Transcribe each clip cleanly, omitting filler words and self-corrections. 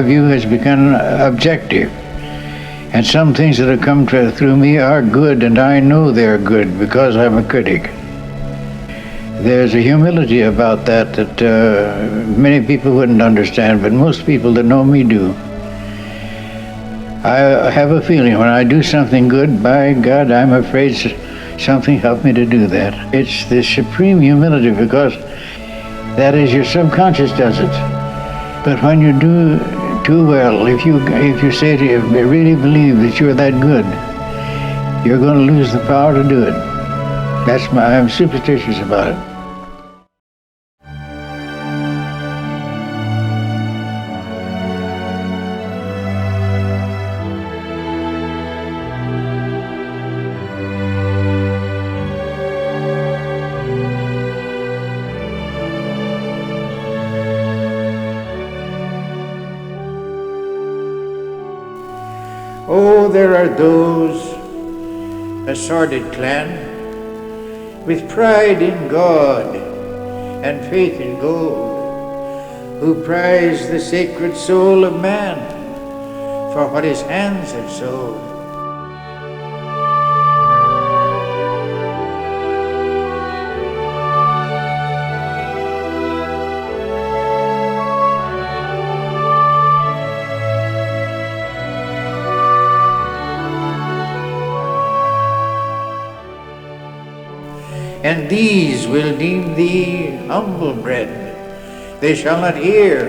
view has become objective. And some things that have come through me are good, and I know they're good because I'm a critic. There's a humility about that many people wouldn't understand, but most people that know me do. I have a feeling when I do something good, by God, I'm afraid something helped me to do that. It's the supreme humility, because that is, your subconscious does it. But when you do too well, if you say to you, really believe that you're that good, you're going to lose the power to do it. I'm superstitious about it. Oh, there are those, a sordid clan, with pride in God and faith in gold, who prize the sacred soul of man for what his hands have sowed. And these will deem thee humble bred. They shall not hear,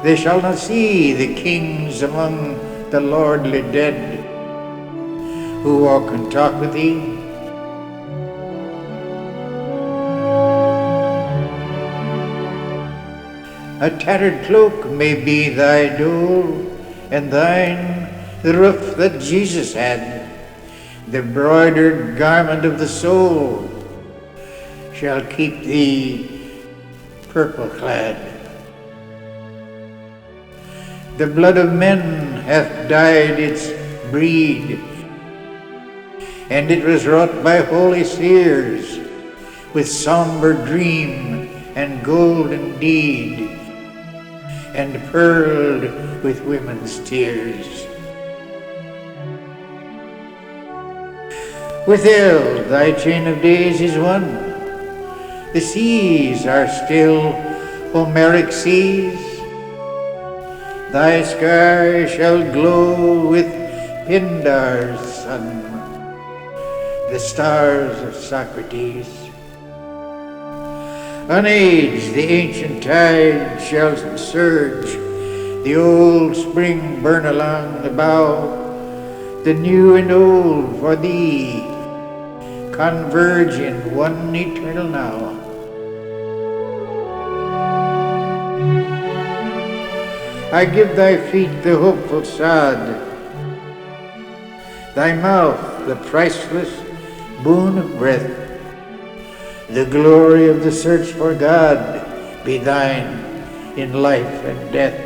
they shall not see the kings among the lordly dead, who walk and talk with thee. A tattered cloak may be thy dole, and thine the roof that Jesus had, the broidered garment of the soul shall keep thee purple clad. The blood of men hath dyed its breed, and it was wrought by holy seers, with somber dream and golden deed, and pearled with women's tears. With eld thy chain of days is one. The seas are still Homeric seas. Thy sky shall glow with Pindar's sun, the stars of Socrates. Unaged the ancient tide shall surge, the old spring burn along the bow, the new and old for thee converge in one eternal now. I give thy feet the hopeful sod, thy mouth the priceless boon of breath. The glory of the search for God be thine in life and death.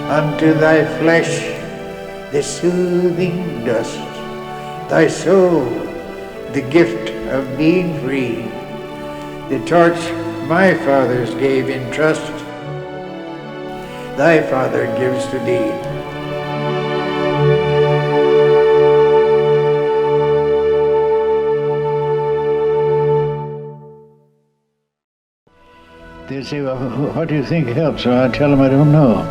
Unto thy flesh the soothing dust, thy soul the gift of being free, the torch my fathers gave in trust, thy Father gives to thee. They say, well, what do you think helps? So I tell them I don't know.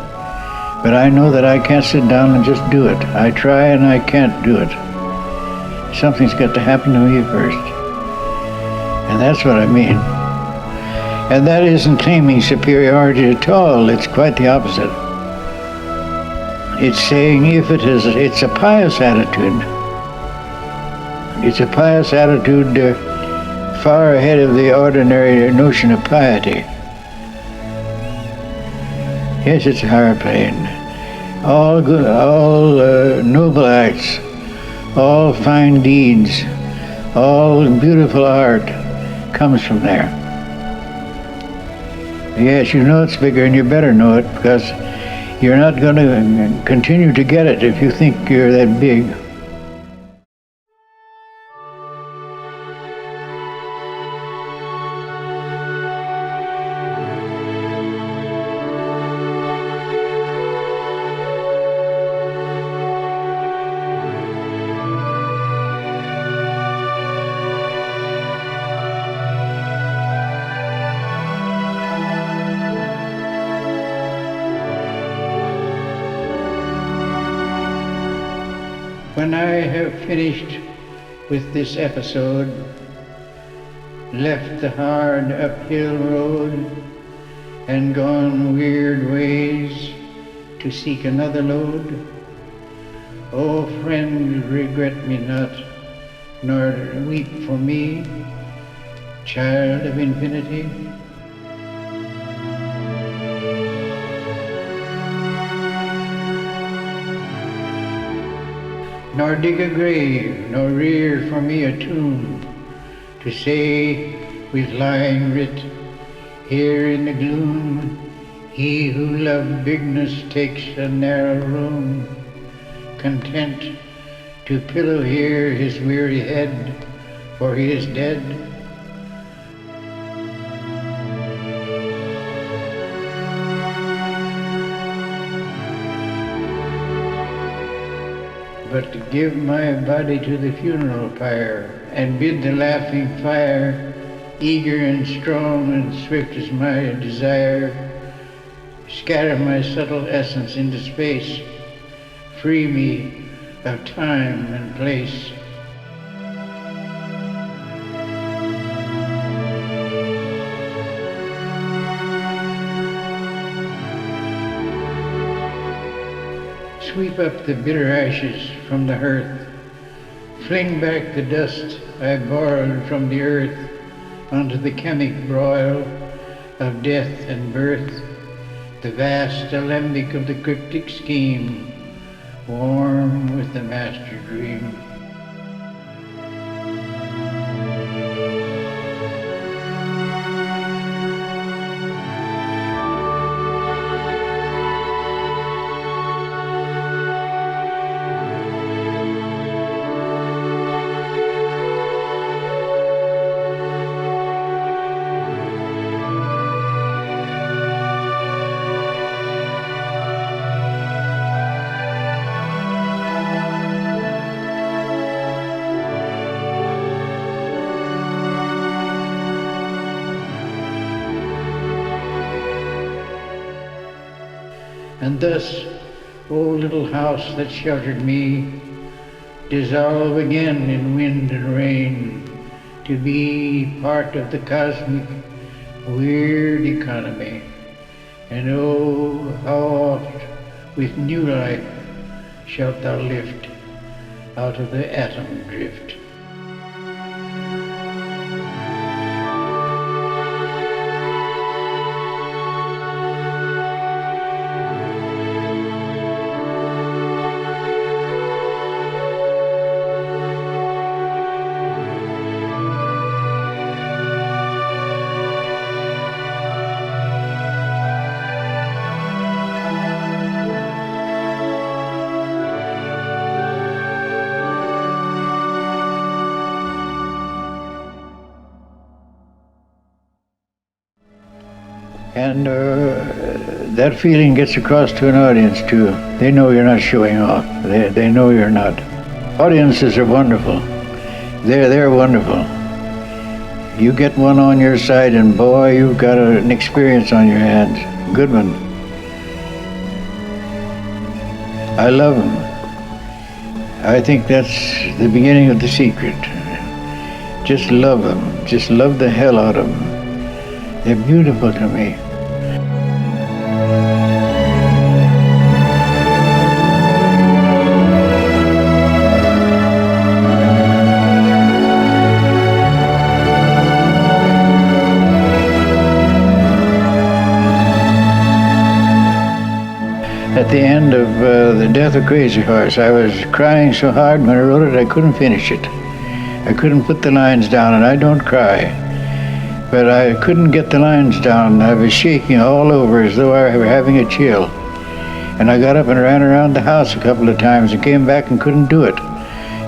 But I know that I can't sit down and just do it. I try and I can't do it. Something's got to happen to me first. And that's what I mean. And that isn't claiming superiority at all. It's quite the opposite. It's saying it's a pious attitude. It's a pious attitude far ahead of the ordinary notion of piety. Yes, it's a higher plane. All good, all noble acts, all fine deeds, all beautiful art comes from there. Yes, you know it's bigger, and you better know it, because you're not going to continue to get it if you think you're that big. When I have finished with this episode, left the hard uphill road, and gone weird ways to seek another load, oh friend, regret me not, nor weep for me, child of infinity. Nor dig a grave, nor rear for me a tomb, to say with lying writ, here in the gloom, he who loved bigness takes a narrow room, content to pillow here his weary head, for he is dead. But to give my body to the funeral pyre, and bid the laughing fire, eager and strong and swift as my desire, scatter my subtle essence into space, free me of time and place. Sweep up the bitter ashes from the hearth, fling back the dust I borrowed from the earth onto the chemic broil of death and birth, the vast alembic of the cryptic scheme, warm with the master dream. And thus, O little house that sheltered me, dissolve again in wind and rain, to be part of the cosmic weird economy. And oh, how oft with new life shalt thou lift out of the atom drift. And that feeling gets across to an audience too. They know you're not showing off. They know you're not. Audiences are wonderful. They're wonderful. You get one on your side and boy, you've got an experience on your hands. Good one. I love them. I think that's the beginning of the secret. Just love them. Just love the hell out of them. They're beautiful to me. At the end of The Death of Crazy Horse, I was crying so hard when I wrote it I couldn't finish it. I couldn't put the lines down, and I don't cry. But I couldn't get the lines down. I was shaking all over as though I were having a chill. And I got up and ran around the house a couple of times and came back and couldn't do it.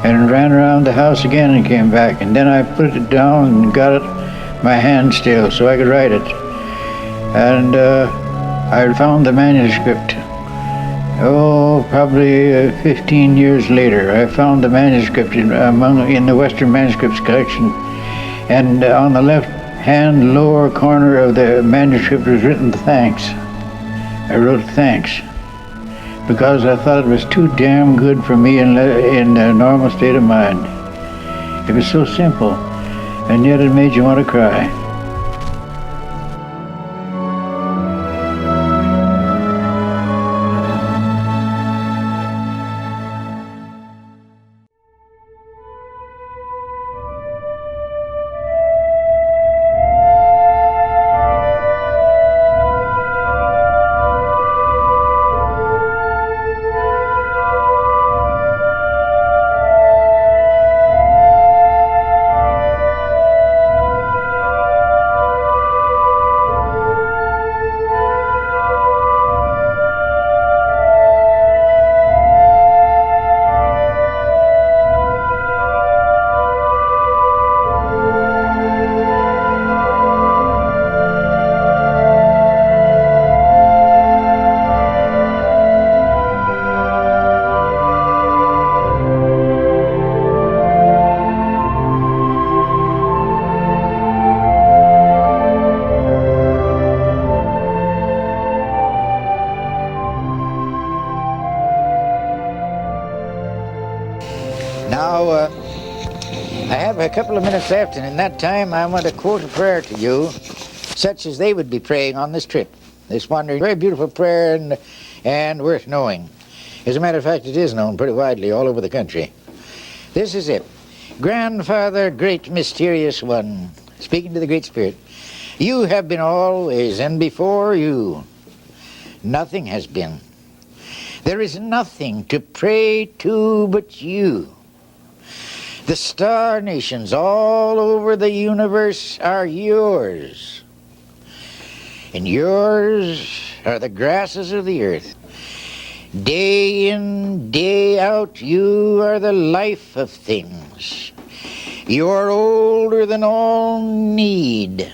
And ran around the house again and came back. And then I put it down and got it, my hand still, so I could write it. And I found the manuscript. Oh, probably 15 years later, I found the manuscript in the Western Manuscripts collection. And on the left-hand lower corner of the manuscript was written thanks. I wrote thanks. because I thought it was too damn good for me in a normal state of mind. It was so simple, and yet it made you want to cry. Now, I have a couple of minutes left, and in that time I want to quote a prayer to you, such as they would be praying on this trip. This wandering, very beautiful prayer and worth knowing. As a matter of fact, it is known pretty widely all over the country. This is it. Grandfather, great mysterious one, speaking to the Great Spirit, you have been always, and before you, nothing has been. There is nothing to pray to but you. The star nations all over the universe are yours. And yours are the grasses of the earth. Day in, day out, you are the life of things. You are older than all need,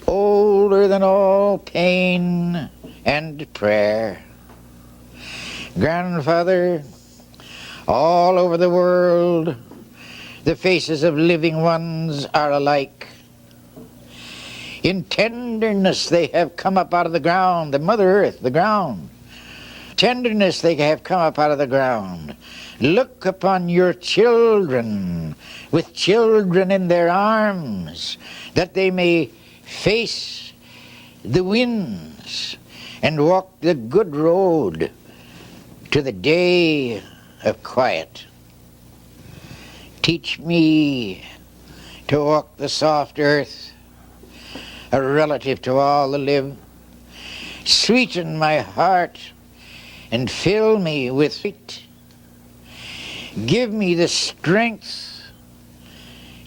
older than all pain and prayer. Grandfather, all over the world, the faces of living ones are alike. In tenderness they have come up out of the ground, the Mother Earth, the ground. Tenderness they have come up out of the ground. Look upon your children with children in their arms, that they may face the winds and walk the good road to the day of quiet. Teach me to walk the soft earth, a relative to all that live. Sweeten my heart and fill me with it. Give me the strength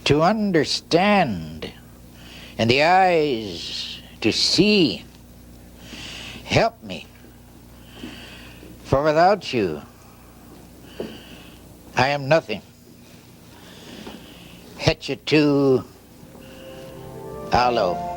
to understand and the eyes to see. Help me, for without you, I am nothing. Hetcha tu alo.